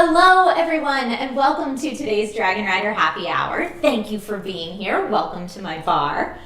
Hello, everyone, and welcome to today's Dragonrider Happy Hour. Thank you for being here. Welcome to my bar.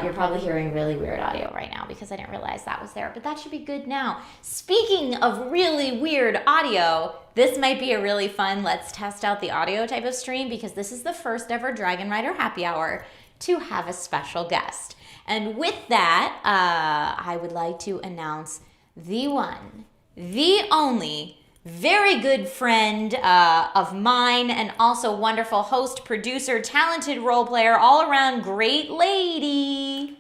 You're probably hearing really weird audio right now because I didn't realize that was there, but that should be good now. Speaking of really weird audio, this might be a really fun let's test out the audio type of stream because this is the first ever Dragonrider Happy Hour to have a special guest. And with that, I would like to announce the one, the only, very good friend of mine and also wonderful host, producer, talented role player, all around great lady,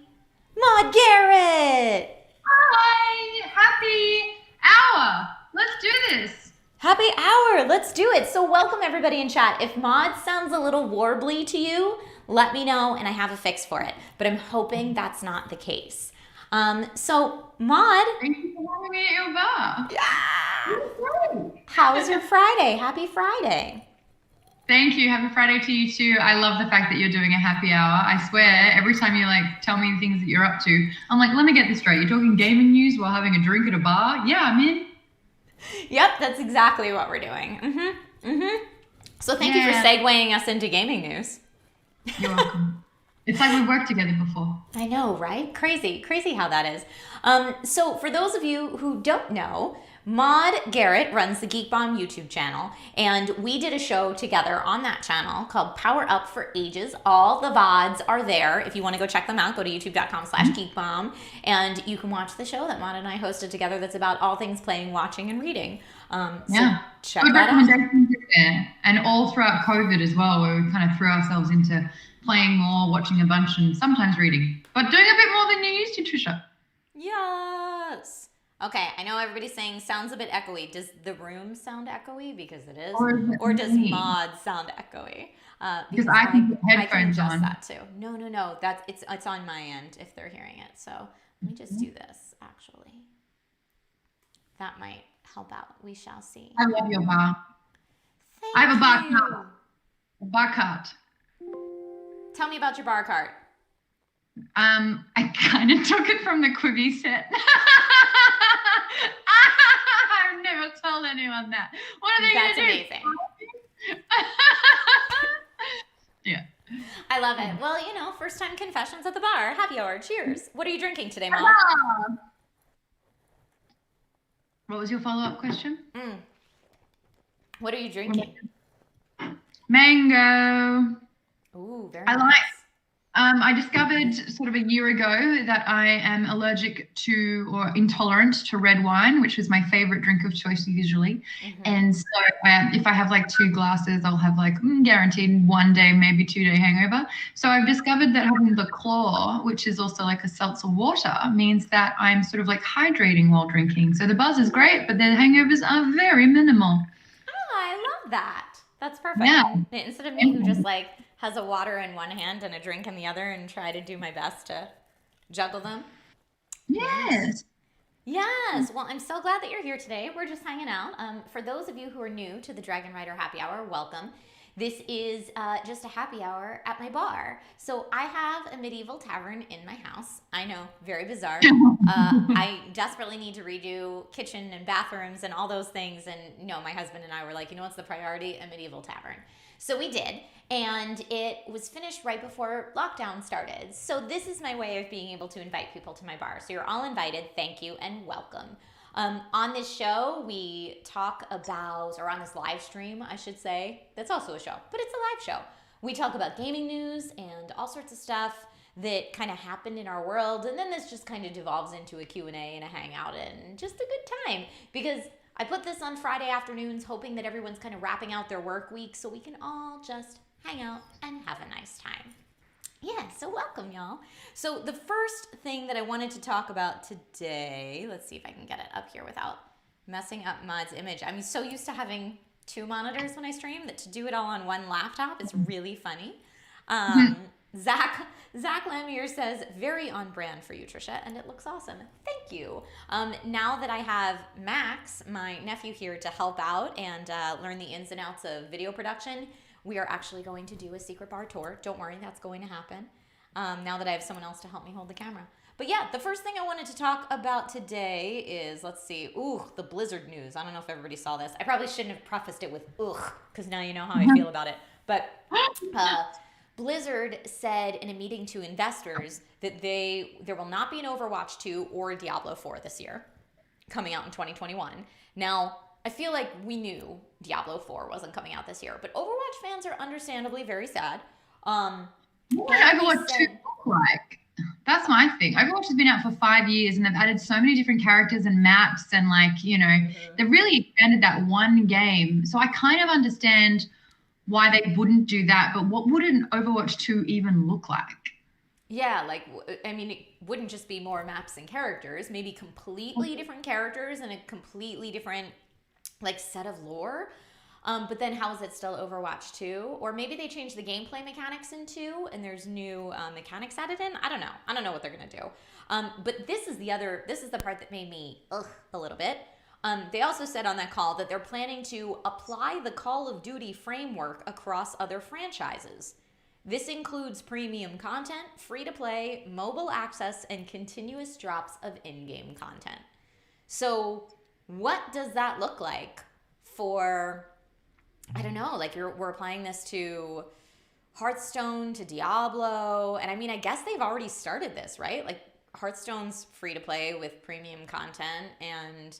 Maude Garrett. Hi, happy hour. Let's do this. Happy hour, let's do it. So welcome everybody in chat. If Maude sounds a little warbly to you, let me know and I have a fix for it. But I'm hoping that's not the case. So Maude. Thank you for having me at your bar. Yeah. How was your Friday? Happy Friday. Thank you. Happy Friday to you too. I love the fact that you're doing a happy hour. I swear, every time you tell me things that you're up to, I'm like, let me get this straight. You're talking gaming news while having a drink at a bar? Yeah, I'm in. Yep, that's exactly what we're doing. So thank you for segueing us into gaming news. You're welcome. It's like we've worked together before. I know, right? Crazy how that is. So for those of you who don't know, Maude Garrett runs the Geek Bomb YouTube channel, and we did a show together on that channel called Power Up for Ages. All the VODs are there. If you want to go check them out, go to youtube.com/geekbomb, and you can watch the show that Maude and I hosted together that's about all things playing, watching, and reading. So check good that recommendations there. And all throughout COVID as well, where we kind of threw ourselves into playing more, watching a bunch, and sometimes reading. But doing a bit more than you used to, Trisha. Yes. Okay, I know everybody's saying sounds a bit echoey. Does the room sound echoey? Because it is. Or does Maude sound echoey? Because I can put headphones adjust on. That too. No. It's on my end if they're hearing it. So let me just do this, actually. That might help out. We shall see. I love your bar. Thank I have a bar you. cart. A bar cart. Tell me about your bar cart. I kind of took it from the Quibi set. I've never told anyone that. What are they going to do? That's amazing. Yeah. I love it. Well, first time confessions at the bar. Happy hour. Cheers. What are you drinking today, Mom? What was your follow-up question? What are you drinking? Mango. Ooh, very nice. Nice. I discovered sort of a year ago that I am allergic to or intolerant to red wine, which is my favorite drink of choice usually. And so if I have 2 glasses, I'll have guaranteed 1 day, maybe 2 day hangover. So I've discovered that having the claw, which is also like a seltzer water, means that I'm sort of hydrating while drinking. So the buzz is great, but the hangovers are very minimal. Oh, I love that. That's perfect. Yeah. Instead of me who just has a water in one hand and a drink in the other and try to do my best to juggle them. Yes. Yes. Well, I'm so glad that you're here today. We're just hanging out. For those of you who are new to the Dragonrider Happy Hour, welcome. This is just a happy hour at my bar. So I have a medieval tavern in my house. I know, very bizarre. I desperately need to redo kitchen and bathrooms and all those things. And my husband and I were like, what's the priority? A medieval tavern. So we did. And it was finished right before lockdown started. So this is my way of being able to invite people to my bar. So you're all invited. Thank you and welcome. On this show, we talk about, or on this live stream, I should say, that's also a show, but it's a live show. We talk about gaming news and all sorts of stuff that kind of happened in our world. And then this just kind of devolves into a Q&A and a hangout and just a good time. Because I put this on Friday afternoons, hoping that everyone's kind of wrapping out their work week so we can all just hang out and have a nice time. Yeah, so welcome, y'all. So the first thing that I wanted to talk about today, let's see if I can get it up here without messing up Maude's image. I'm so used to having 2 monitors when I stream that to do it all on one laptop is really funny. Zach Lamier says, very on brand for you, Trisha, and it looks awesome. Thank you. Now that I have Max, my nephew, here to help out and learn the ins and outs of video production, we are actually going to do a secret bar tour. Don't worry, that's going to happen now that I have someone else to help me hold the camera. But yeah, the first thing I wanted to talk about today is, let's see, the Blizzard news. I don't know if everybody saw this. I probably shouldn't have prefaced it with because now you know how I feel about it. But Blizzard said in a meeting to investors that there will not be an Overwatch 2 or a Diablo 4 this year, coming out in 2021. Now, I feel like we knew Diablo 4 wasn't coming out this year, but Overwatch fans are understandably very sad. What would Overwatch 2 look like? That's my thing. Overwatch has been out for 5 years and they've added so many different characters and maps and they've really expanded that one game. So I kind of understand why they wouldn't do that, but what would an Overwatch 2 even look like? Yeah, it wouldn't just be more maps and characters, maybe completely different characters and a completely different set of lore. But then how is it still Overwatch 2? Or maybe they changed the gameplay mechanics in 2 and there's new mechanics added in. I don't know. I don't know what they're going to do. But this is the part that made me a little bit. They also said on that call that they're planning to apply the Call of Duty framework across other franchises. This includes premium content, free-to-play, mobile access, and continuous drops of in-game content. So what does that look like for... I don't know, we're applying this to Hearthstone, to Diablo, and I guess they've already started this, right? Hearthstone's free to play with premium content, and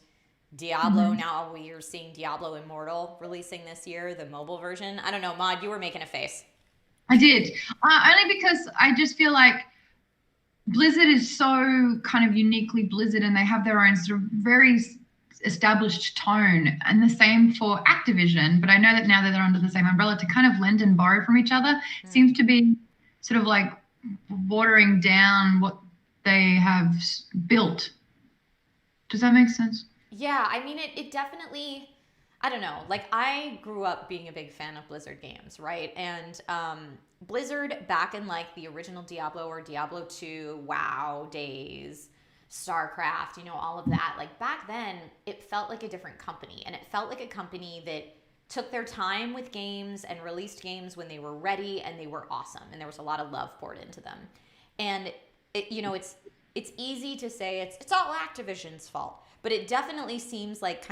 Diablo, now we are seeing Diablo Immortal releasing this year, the mobile version. I don't know, Maude, you were making a face. I did, only because I just feel like Blizzard is so kind of uniquely Blizzard, and they have their own sort of very established tone, and the same for Activision. But I know that now that they're under the same umbrella, to kind of lend and borrow from each other seems to be sort of watering down what they have built. Does that make sense? Yeah, it definitely, I don't know. I grew up being a big fan of Blizzard games, right? And Blizzard back in the original Diablo or Diablo 2, WoW days, StarCraft, all of that. Back then, it felt like a different company, and it felt like a company that took their time with games and released games when they were ready and they were awesome, and there was a lot of love poured into them. And it's easy to say it's all Activision's fault, but it definitely seems like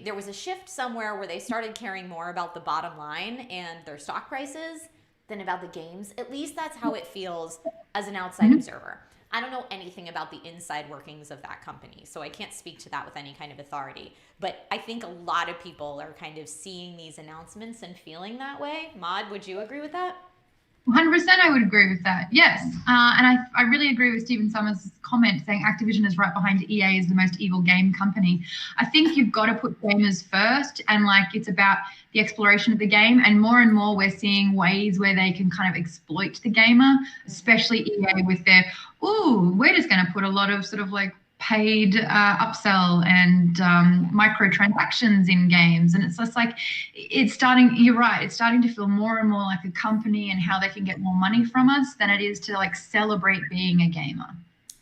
there was a shift somewhere where they started caring more about the bottom line and their stock prices than about the games. At least that's how it feels as an outside observer. I don't know anything about the inside workings of that company, so I can't speak to that with any kind of authority. But I think a lot of people are kind of seeing these announcements and feeling that way. Maude, would you agree with that? 100% I would agree with that, yes. And I really agree with Stephen Summers' comment saying Activision is right behind EA as the most evil game company. I think you've got to put gamers first, and it's about the exploration of the game, and more we're seeing ways where they can kind of exploit the gamer, especially EA with their, we're just going to put a lot of sort of paid upsell and microtransactions in games. And it's just it's starting, you're right, it's starting to feel more and more like a company and how they can get more money from us than it is to celebrate being a gamer.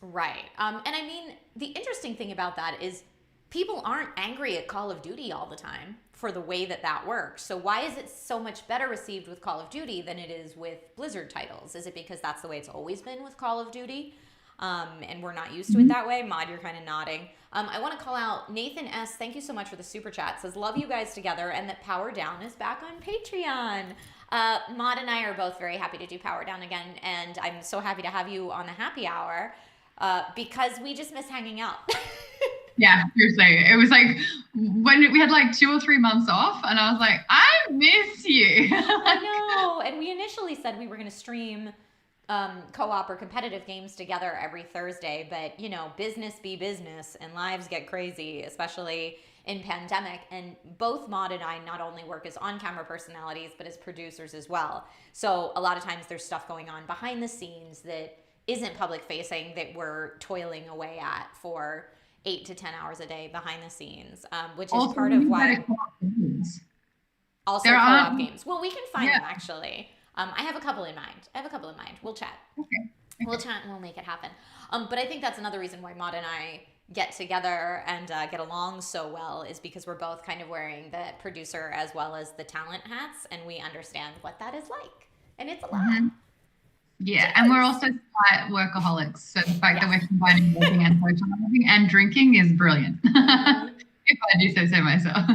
Right. And the interesting thing about that is people aren't angry at Call of Duty all the time for the way that works. So why is it so much better received with Call of Duty than it is with Blizzard titles? Is it because that's the way it's always been with Call of Duty? And we're not used to it that way? Maude, you're kind of nodding. I want to call out Nathan S. Thank you so much for the super chat. Says, love you guys together, and that Power Down is back on Patreon. Maude and I are both very happy to do Power Down again, and I'm so happy to have you on the happy hour because we just miss hanging out. Yeah, seriously. It was when we had 2 or 3 months off, and I was like, I miss you. I know. And we initially said we were going to stream co-op or competitive games together every Thursday, but business be business and lives get crazy, especially in pandemic. And both Maude and I not only work as on-camera personalities, but as producers as well. So a lot of times there's stuff going on behind the scenes that isn't public facing that we're toiling away at for 8 to 10 hours a day behind the scenes, which is also part of why. Also co-op games. Well, we can find them actually. I have a couple in mind. We'll chat. Okay. We'll chat and we'll make it happen. But I think that's another reason why Maude and I get together and get along so well is because we're both kind of wearing the producer as well as the talent hats, and we understand what that is like. And it's a lot. Yeah, and we're also slight workaholics. So the fact that we're combining working and socializing and drinking is brilliant. If I do say myself.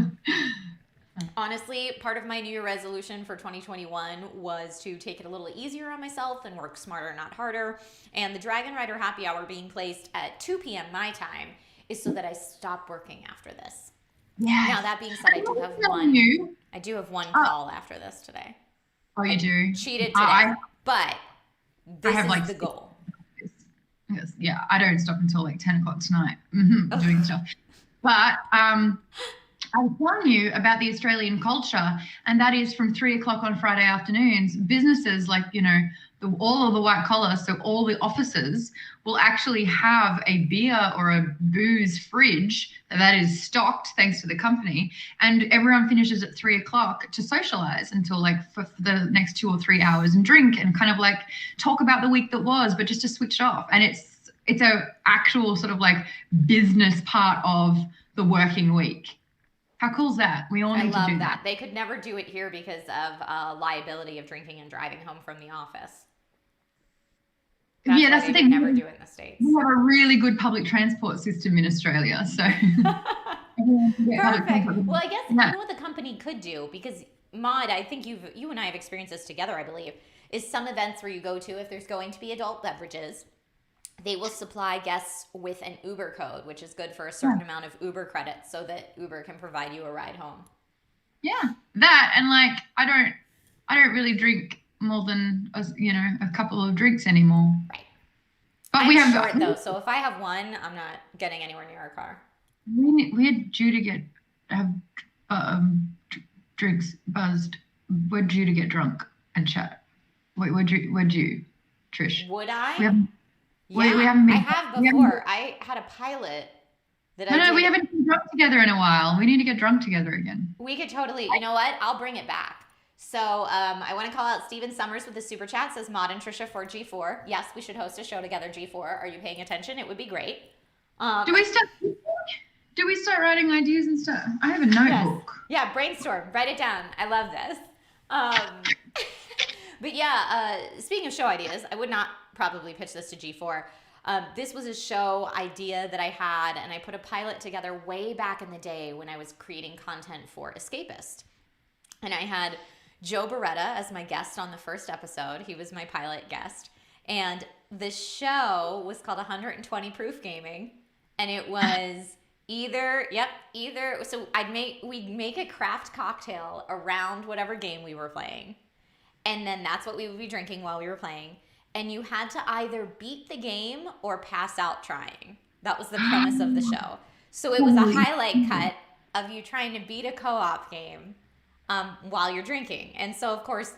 Honestly, part of my New Year resolution for 2021 was to take it a little easier on myself and work smarter, not harder. And the Dragonrider happy hour being placed at 2 p.m. my time is so that I stop working after this. Yeah. Now, that being said, I do have one call after this today. Oh, you do? Cheated today, but this is the goal. Yes, yeah, I don't stop until like 10 o'clock tonight doing stuff. But I was telling you about the Australian culture, and that is from 3 o'clock on Friday afternoons, businesses like, all of the white collar, so all the offices will actually have a beer or a booze fridge that is stocked thanks to the company, and everyone finishes at 3 o'clock to socialize until like for the next 2 or 3 hours and drink and kind of like talk about the week that was, but just to switch off. And it's a actual sort of like business part of the working week. How cool is that? We all need to do that. I love that. They could never do it here because of liability of drinking and driving home from the office. That's the thing. Never do it in the States. We have a really good public transport system in Australia, so. Perfect. Well, I guess you know what the company could do, because Maude, I think you and I have experienced this together, I believe, is some events where you go to, if there's going to be adult beverages, they will supply guests with an Uber code, which is good for a certain amount of Uber credits, so that Uber can provide you a ride home. Yeah, that, and like I don't really drink more than a couple of drinks anymore. Right. But I'm short though, so if I have one, I'm not getting anywhere near a car. We're due to have drinks buzzed. We're due to get drunk and chat. Wait, would you, Trish? Would I? We haven't been. I have before. I had a pilot that No, we haven't been drunk together in a while. We need to get drunk together again. We could totally. You know what? I'll bring it back. So I want to call out Steven Summers with the super chat. Says Maude and Trisha for G4. Yes, we should host a show together. G4. Are you paying attention? It would be great. Do we start writing ideas and stuff? I have a notebook. Yes. Yeah, brainstorm. Write it down. I love this. But yeah, speaking of show ideas, I would not probably pitch this to G4. This was a show idea that I had, and I put a pilot together way back in the day when I was creating content for Escapist. And I had Joe Beretta as my guest on the first episode. He was my pilot guest. And the show was called 120 Proof Gaming. And it was so we'd make a craft cocktail around whatever game we were playing. And then that's what we would be drinking while we were playing. And you had to either beat the game or pass out trying. That was the premise of the show. So it was a highlight cut of you trying to beat a co-op game while you're drinking. And so, of course,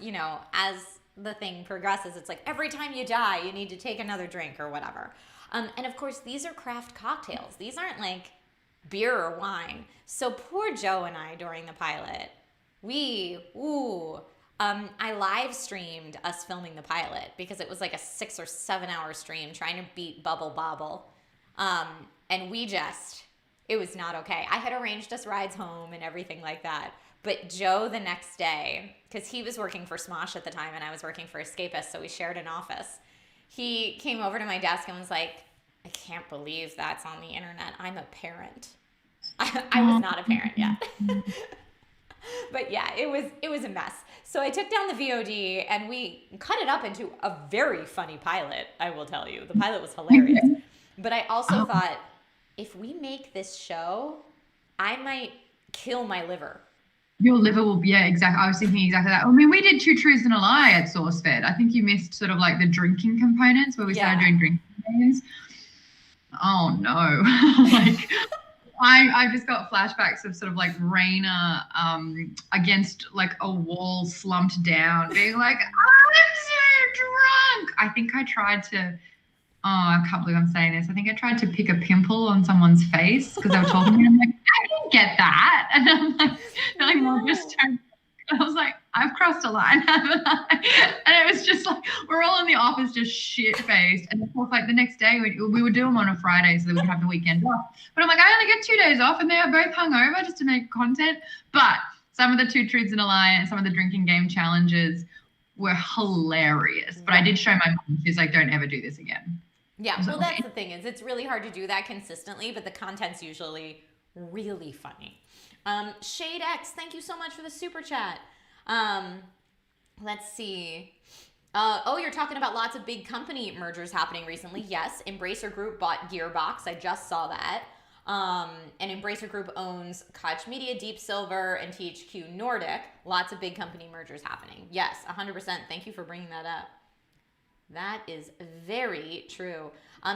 as the thing progresses, it's like every time you die, you need to take another drink or whatever. And of course, these are craft cocktails. These aren't like beer or wine. So poor Joe and I during the pilot, I live streamed us filming the pilot because it was like a 6 or 7 hour stream trying to beat Bubble Bobble. And it was not okay. I had arranged us rides home and everything like that. But Joe the next day, because he was working for Smosh at the time and I was working for Escapist, so we shared an office. He came over to my desk and was like, I can't believe that's on the internet. I'm a parent. I was not a parent yet. But yeah, it was a mess. So I took down the VOD and we cut it up into a very funny pilot, I will tell you. The pilot was hilarious. But I also thought, if we make this show, I might kill my liver. Your liver will be, exactly. I was thinking exactly that. I mean, we did 2 Truths and a Lie at SourceFed. I think you missed sort of like the drinking components where we started doing drinking games. Oh no. I just got flashbacks of sort of like Raina against like a wall slumped down being like, I'm so drunk. I think I tried to, I can't believe I'm saying this. I think I tried to pick a pimple on someone's face because they were talking to me. I'm like, I didn't get that. And I'm like, I was like, I've crossed a line, haven't I? And it was just like, we're all in the office just shit-faced. And of course, like the next day, we would do them on a Friday so that we could have the weekend off. But I'm like, I only get 2 days off and they are both hungover just to make content. But some of the 2 Truths and a Lie and some of the drinking game challenges were hilarious. But I did show my mom. She's like, don't ever do this again. Yeah, well, that's the thing is it's really hard to do that consistently, but the content's usually really funny. Shade X, thank you so much for the super chat. Let's see. You're talking about lots of big company mergers happening recently. Yes, Embracer Group bought Gearbox. I just saw that. And Embracer Group owns Koch Media, Deep Silver, and THQ Nordic. Lots of big company mergers happening. Yes, 100%. Thank you for bringing that up. That is very true.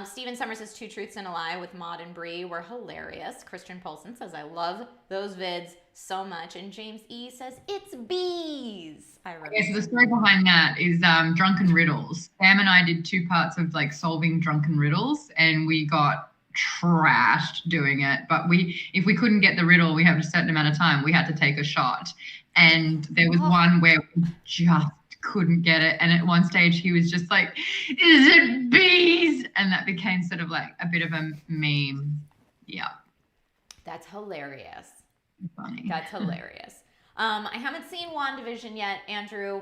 Steven Summers says 2 Truths and a Lie with Maude and Bree were hilarious. Christian Polson says, I love those vids so much. And James E says, it's bees. I remember. Yeah, so the story behind that is Drunken Riddles. Sam and I did 2 parts of like solving drunken riddles, and we got trashed doing it. But if we couldn't get the riddle, we have a certain amount of time, we had to take a shot. And there was one where we just couldn't get it, and at one stage he was just like, is it bees? And that became sort of like a bit of a meme. Yeah, that's hilarious. Funny. That's hilarious. I haven't seen Wandavision yet, Andrew.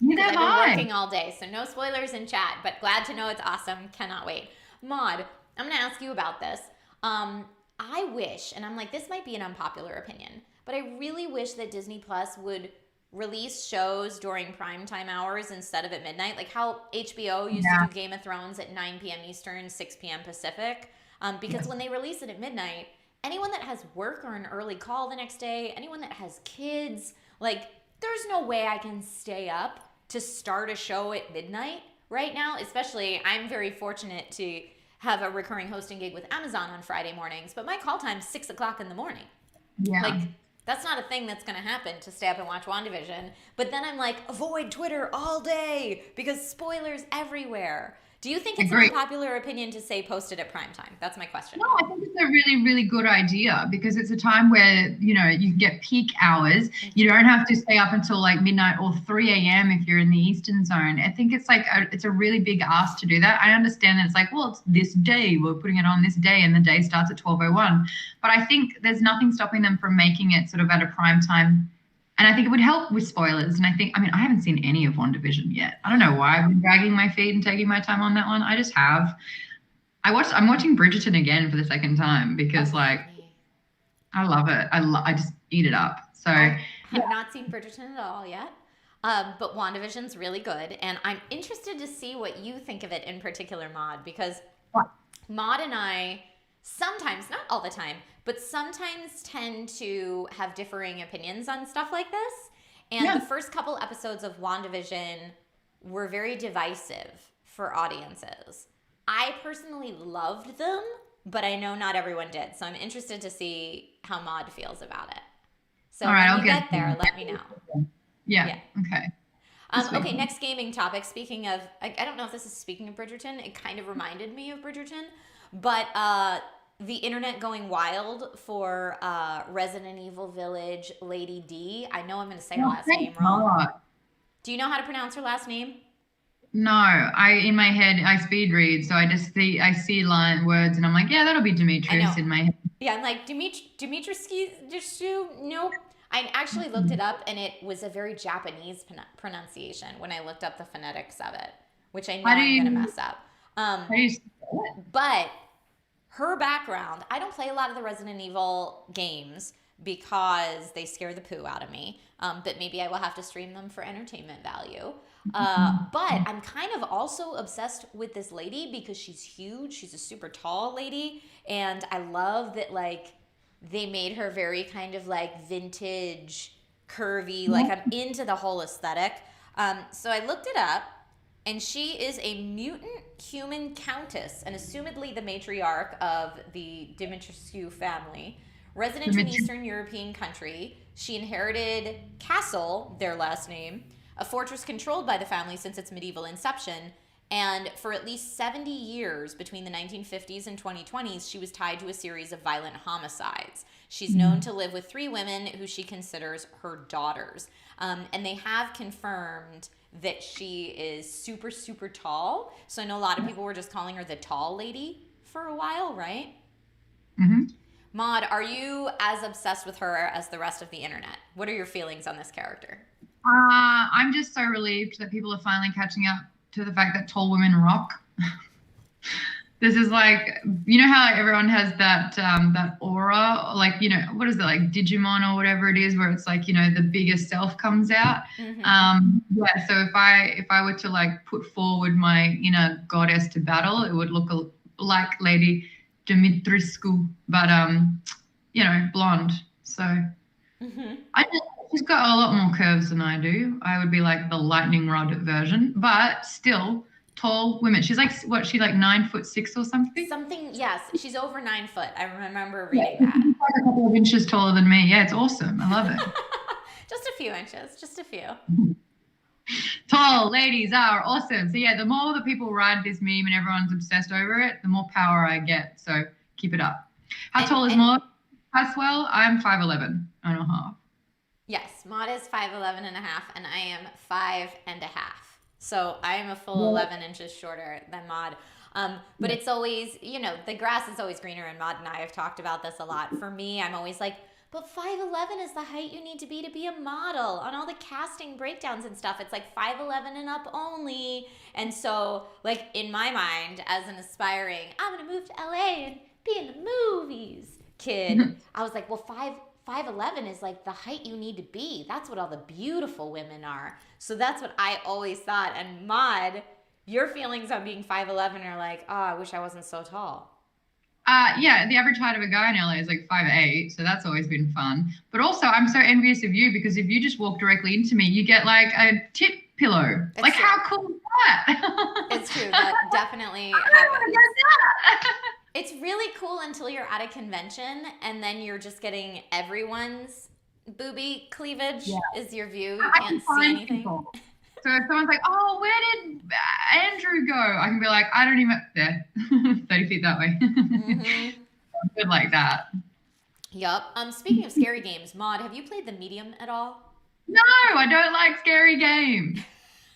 Neither have I've been working all day, so no spoilers in chat, but glad to know it's awesome. Cannot wait. Maude, I'm gonna ask you about this. I wish, and I'm like, this might be an unpopular opinion, but I really wish that Disney Plus would release shows during primetime hours instead of at midnight, like how HBO used to do Game of Thrones at 9 p.m. Eastern, 6 p.m. Pacific. Because when they release it at midnight, anyone that has work or an early call the next day, anyone that has kids, like there's no way I can stay up to start a show at midnight right now. Especially, I'm very fortunate to have a recurring hosting gig with Amazon on Friday mornings, but my call time's 6 o'clock in the morning. Yeah. Like, that's not a thing that's going to happen to stay up and watch WandaVision. But then I'm like, avoid Twitter all day because spoilers everywhere. Do you think it's an unpopular opinion to say post it at prime time? That's my question. No, I think it's a really, really good idea because it's a time where, you know, you get peak hours. You don't have to stay up until like midnight or 3 a.m. if you're in the Eastern zone. I think it's like it's a really big ask to do that. I understand that it's like, well, it's this day. We're putting it on this day and the day starts at 12:01. But I think there's nothing stopping them from making it sort of at a prime time. And I think it would help with spoilers. And I haven't seen any of WandaVision yet. I don't know why I've been dragging my feet and taking my time on that one. I just have. I'm watching Bridgerton again for the second time because I love it. I just eat it up. So I have not seen Bridgerton at all yet. But WandaVision's really good. And I'm interested to see what you think of it in particular, Maude, because Maude and I sometimes, not all the time, but sometimes tend to have differing opinions on stuff like this. And the first couple episodes of WandaVision were very divisive for audiences. I personally loved them, but I know not everyone did. So I'm interested to see how Maude feels about it. So all right, when you get there, let me know. Yeah. Okay. Okay, next gaming topic. Speaking of, I don't know if this is speaking of Bridgerton. It kind of reminded me of Bridgerton. But the internet going wild for Resident Evil Village Lady D. I know I'm going to say her last name wrong. Do you know how to pronounce her last name? No, in my head I speed read, so I see line words and I'm like, yeah, that'll be Dimitrescu in my head. Yeah, I'm like Dimitrescu. Nope. I actually looked it up and it was a very Japanese pronunciation when I looked up the phonetics of it, which I know I'm going to mess up. How do you spell it? But her background, I don't play a lot of the Resident Evil games because they scare the poo out of me. But maybe I will have to stream them for entertainment value. But I'm kind of also obsessed with this lady because she's huge. She's a super tall lady. And I love that, like, they made her very kind of like vintage, curvy. Like, I'm into the whole aesthetic. So I looked it up. And she is a mutant human countess and assumedly the matriarch of the Dimitrescu family. Resident in Eastern European country, she inherited Castle, their last name, a fortress controlled by the family since its medieval inception. And for at least 70 years between the 1950s and 2020s, she was tied to a series of violent homicides. She's known to live with 3 women who she considers her daughters. And they have confirmed that she is super, super tall. So I know a lot of people were just calling her the tall lady for a while, right? Mm-hmm. Maude, are you as obsessed with her as the rest of the internet? What are your feelings on this character? I'm just so relieved that people are finally catching up to the fact that tall women rock. This is like, you know how like everyone has that aura, like, you know, what is it, like Digimon or whatever it is, where it's like, you know, the bigger self comes out. Yeah, so if I were to like put forward my inner goddess to battle, it would look like Lady Dimitrescu, but you know, blonde. So she's got a lot more curves than I do. I would be like the lightning rod version, but still tall women. She's like, what? She like 9'6" or something. Something, yes. She's over 9 foot. I remember Yeah, reading that. she's like a couple of inches taller than me. Yeah, it's awesome. I love it. Just a few inches, just a few. Tall ladies are awesome. So yeah, the more that people ride this meme and everyone's obsessed over it, the more power I get. So keep it up. How tall is Maude as well? I'm 5'11" and a half. Yes, Maude is 5'11" and a half, and I am 5 and a half. So I am a full 11 inches shorter than Maude. But it's always, you know, the grass is always greener, and Maude and I have talked about this a lot. For me, I'm always like, but 5'11" is the height you need to be a model. On all the casting breakdowns and stuff, it's like 5'11" and up only. And so, like, in my mind, as an aspiring, I'm going to move to LA and be in the movies kid, I was like, well, 5'11" is like the height you need to be. That's what all the beautiful women are. So that's what I always thought. And Maude, your feelings on being 5'11" are like, oh, I wish I wasn't so tall. Yeah, the average height of a guy in LA is like 5'8", so that's always been fun. But also, I'm so envious of you because if you just walk directly into me, you get like a tit pillow. It's like, true. How cool is that? It's true. That definitely I want to happens. get that. It's really cool until you're at a convention and then you're just getting everyone's booby cleavage is your view. You can't see anything. People. So if someone's like, oh, where did Andrew go? I can be like, I don't even, there, 30 feet that way. Good like that. Yup. Speaking of scary games, Maude, have you played the medium at all? No, I don't like scary games.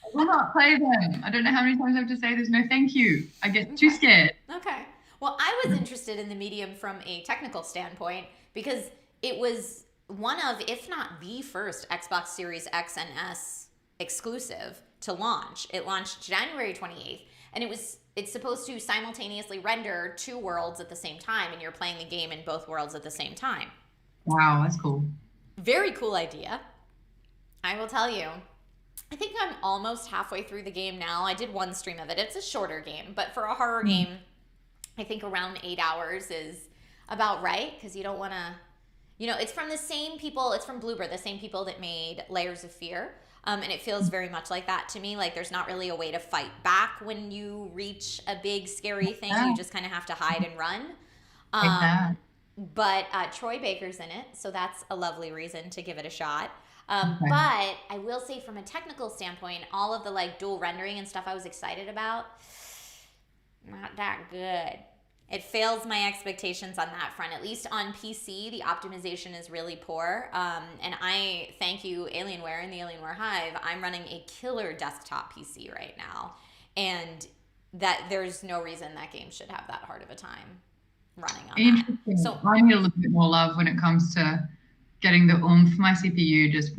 I will not play them. I don't know how many times I have to say there's no thank you. I get too scared. Okay. Well, I was interested in the medium from a technical standpoint because it was one of, if not the first, Xbox Series X and S exclusive to launch. It launched January 28th, and it's supposed to simultaneously render 2 worlds at the same time, and you're playing the game in both worlds at the same time. Wow, that's cool. Very cool idea. I will tell you, I think I'm almost halfway through the game now. I did one stream of it. It's a shorter game, but for a horror game, I think around 8 hours is about right, because you don't want to, you know, it's from the same people, it's from Bloober, the same people that made Layers of Fear. And it feels very much like that to me. Like there's not really a way to fight back when you reach a big scary thing. You just kind of have to hide and run. But Troy Baker's in it, so that's a lovely reason to give it a shot. But I will say from a technical standpoint, all of the like dual rendering and stuff I was excited about, not that good. It fails my expectations on that front. At least on PC, the optimization is really poor. And I thank you, Alienware and the Alienware Hive. I'm running a killer desktop PC right now. And that there's no reason that game should have that hard of a time running on that. So I need a little bit more love when it comes to getting the oomph. My CPU just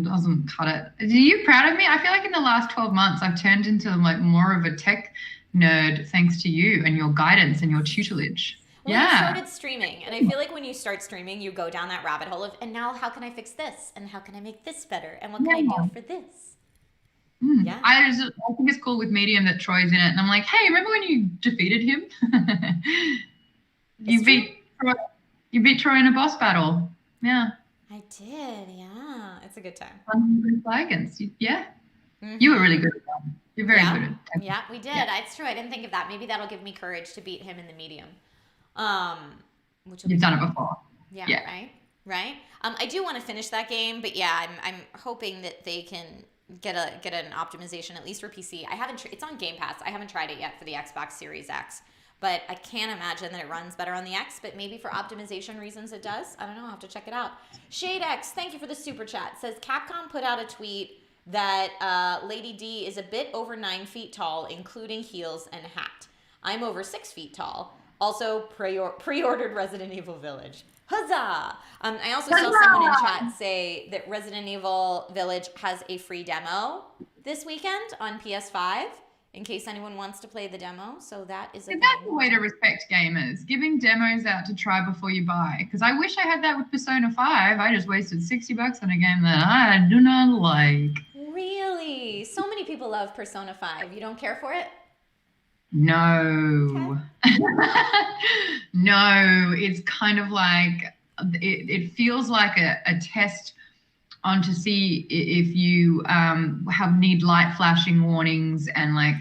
doesn't cut it. Are you proud of me? I feel like in the last 12 months, I've turned into like more of a tech nerd thanks to you and your guidance and your tutelage. Well, you started streaming, and I feel like when you start streaming, you go down that rabbit hole of, and now how can I fix this? And how can I make this better? And what can I do for this? Yeah. I think it's cool with Medium that Troy's in it, and I'm like, hey, remember when you defeated him? You beat Troy in a boss battle. Yeah. I did, yeah. It's a good time. Yeah. You were really good at that. You're very good at that. Yeah, we did. It's true. I didn't think of that. Maybe that'll give me courage to beat him in the medium. You've done it before. Yeah. Right. I do want to finish that game, but yeah, I'm hoping that they can get an optimization at least for PC. I haven't. It's on Game Pass. I haven't tried it yet for the Xbox Series X, but I can't imagine that it runs better on the X. But maybe for optimization reasons, it does. I don't know. I'll have to check it out. Shade X, thank you for the super chat. Says Capcom put out a tweet that Lady D is a bit over 9 feet tall, including heels and hat. I'm over 6 feet tall. Also, pre-ordered Resident Evil Village. Huzzah! I also saw someone in chat say that Resident Evil Village has a free demo this weekend on PS5, in case anyone wants to play the demo. So that is a That's thing. the way to respect gamers, giving demos out to try before you buy. Because I wish I had that with Persona 5. I just wasted $60 on a game that I do not like. Really? So many people love Persona 5. You don't care for it? No. Okay. No, it's kind of like, it feels like a test on to see if you need light flashing warnings and like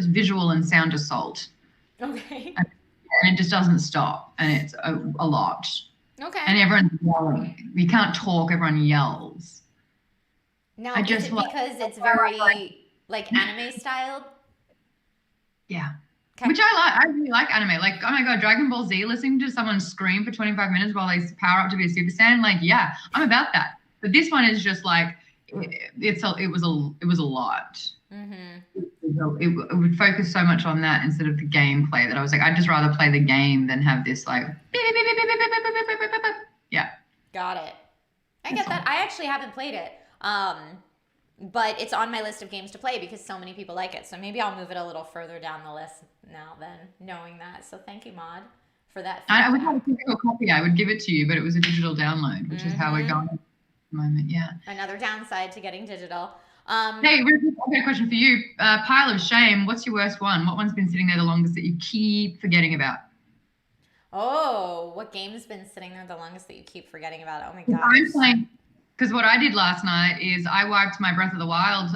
visual and sound assault. Okay. And it just doesn't stop, and it's a lot. Okay. And everyone's yelling. You can't talk, everyone yells. Now, is it because it's very like anime styled? Yeah. Okay. Which I like. I really like anime. Like, oh my God, Dragon Ball Z, listening to someone scream for 25 minutes while they power up to be a Super Saiyan. Like, yeah, I'm about that. But this one is just like, it was a lot. Mm-hmm. It would focus so much on that instead of the gameplay that I was like, I'd just rather play the game than have this like, yeah. Got it. I get that. I actually haven't played it. But it's on my list of games to play because so many people like it. So maybe I'll move it a little further down the list now then, knowing that. So thank you, Maude, for that feedback. I would have a physical copy. I would give it to you, but it was a digital download, which is how we're going at the moment, yeah. Another downside to getting digital. Hey, I've got a question for you. Pile of shame, what's your worst one? What one's been sitting there the longest that you keep forgetting about? Oh, what game's been sitting there the longest that you keep forgetting about? Oh my gosh. I'm playing, because what I did last night is I wiped my Breath of the Wild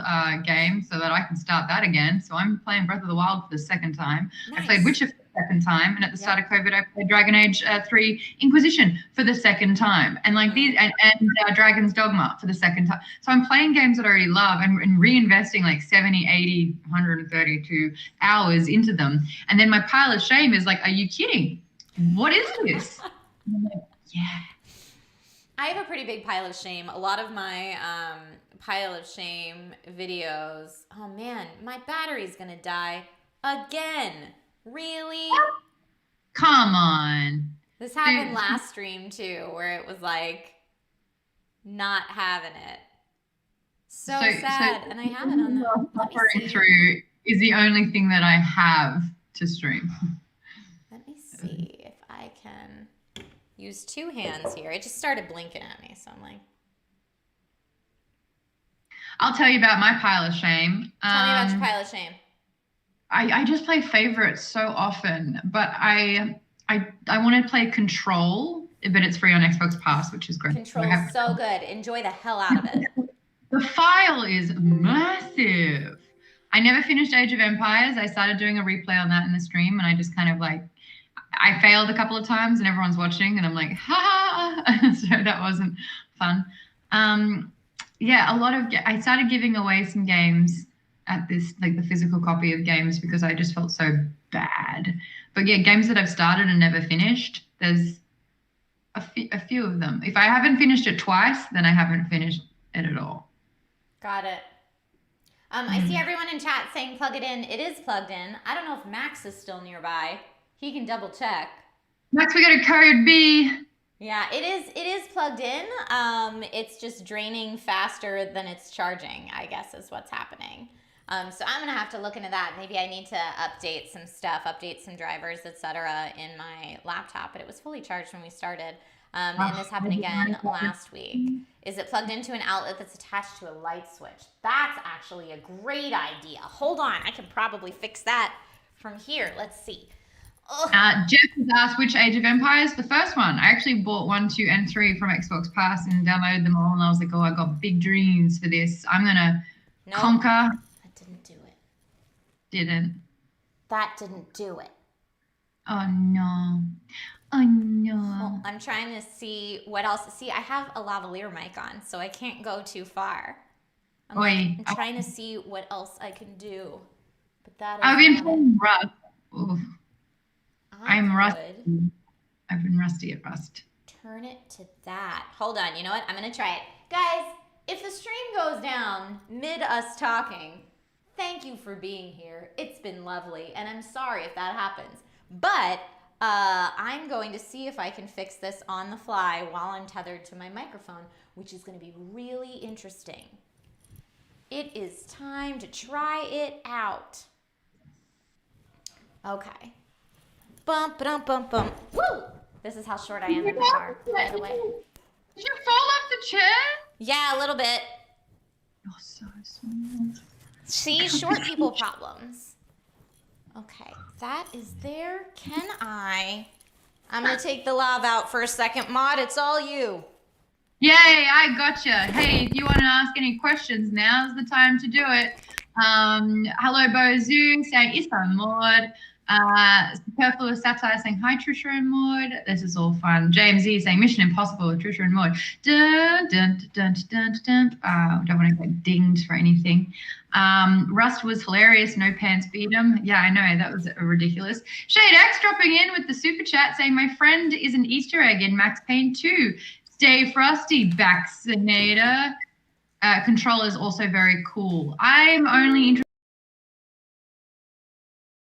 game so that I can start that again. So I'm playing Breath of the Wild for the second time. Nice. I played Witcher for the second time, and at the start of COVID, I played Dragon Age 3 Inquisition for the second time, and like these, and Dragon's Dogma for the second time. So I'm playing games that I already love and reinvesting like 70, 80, 132 hours into them. And then my pile of shame is like, are you kidding? What is this? And I'm like, yeah. I have a pretty big pile of shame. A lot of my pile of shame videos. Oh man, my battery's gonna die again. Really? Come on. This happened last stream too, where it was like not having it. So sad. And I have it on the suffering through is the only thing that I have to stream. Let me see if I can use two hands here. It just started blinking at me, so I'm like. I'll tell you about my pile of shame. Tell me about your pile of shame. I just play favorites so often, but I want to play Control, but it's free on Xbox Pass, which is great. Control's so good. Enjoy the hell out of it. The file is massive. I never finished Age of Empires. I started doing a replay on that in the stream, and I just kind of like, I failed a couple of times and everyone's watching and I'm like, ha! So that wasn't fun. Yeah, I started giving away some games at this, like the physical copy of games, because I just felt so bad. But yeah, games that I've started and never finished, there's a few of them. If I haven't finished it twice, then I haven't finished it at all. Got it. I see everyone in chat saying plug it in. It is plugged in. I don't know if Max is still nearby. He can double check. Max, we got a code B. Yeah, it is plugged in. It's just draining faster than it's charging, I guess is what's happening. So I'm gonna have to look into that. Maybe I need to update some stuff, update some drivers, etc. in my laptop. But it was fully charged when we started. And this happened again last week. Is it plugged into an outlet that's attached to a light switch? That's actually a great idea. Hold on, I can probably fix that from here. Let's see. Jeff has asked which Age of Empires, the first one. I actually bought 1, 2, and 3 from Xbox Pass and downloaded them all, and I was like, oh, I got big dreams for this. I'm gonna conquer. That didn't do it. Didn't. That didn't do it. Oh no. Oh no. Well, I'm trying to see what else. See, I have a lavalier mic on, so I can't go too far. I'm trying to see what else I can do. But that is I've been playing Rust. Oof. I'm rusty. I've been rusty at Rust. Turn it to that. Hold on. You know what? I'm going to try it. Guys, if the stream goes down mid us talking, thank you for being here. It's been lovely. And I'm sorry if that happens. But I'm going to see if I can fix this on the fly while I'm tethered to my microphone, which is going to be really interesting. It is time to try it out. Okay. Bump, bump, bump, bump. Woo! This is how short I am in the car, by the way. Did you fall off the chair? Yeah, a little bit. You're so small. See, short people problems. Okay, that is there. I'm going to take the lav out for a second. Maude, it's all you. Yay, I gotcha. Hey, if you want to ask any questions, now's the time to do it. Hello, Bozu, saying Issa Maud. Superfluous Satire saying hi, Trisha and Maud. This is all fun. James E saying Mission Impossible with Trisha and Maud. Dun, dun, dun, dun, dun, dun. Don't want to get dinged for anything. Rust was hilarious. No pants beat him. Yeah, I know. That was ridiculous. Shade X dropping in with the super chat saying my friend is an Easter egg in Max Payne 2. Stay frosty, vaccinator. Controller is also very cool. I'm only interested